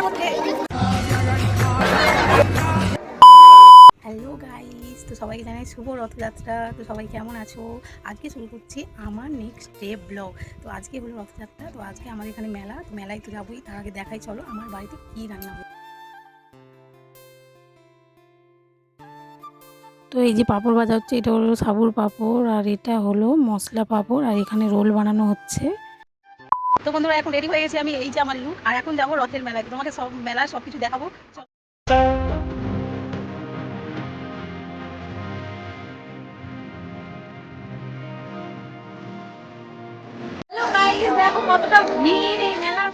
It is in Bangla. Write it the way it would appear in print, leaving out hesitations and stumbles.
করতে। হ্যালো গাইস, তো সবাইকে জানাই শুভ রথযাত্রা। তো সবাই কেমন আছো? আজকে শুরু করছি আমার নেক্সট ডে ব্লগ। তো আজকে হলো রথযাত্রা, তো আজকে আমাদের এখানে মেলা, তো মেলায় তো যাবোই। তার আগে দেখাই চলো আমার বাড়িতে কী রান্না হয়। তো এই যে পাঁপড় ভাজা হচ্ছে, এটা হলো সাবুর পাঁপড়, আর এটা হলো মশলা পাঁপড়, আর এখানে রোল বানানো হচ্ছে। তো বন্ধুরা এখন রেডি হয়ে গেছি আমি, এই যে আমার লুক, আর এখন যাবো রথের মেলায়। তোমাকে সব মেলার সব কিছু দেখাবো। হ্যালো গাইস, দেখো কতটা ভিড় এই মেলার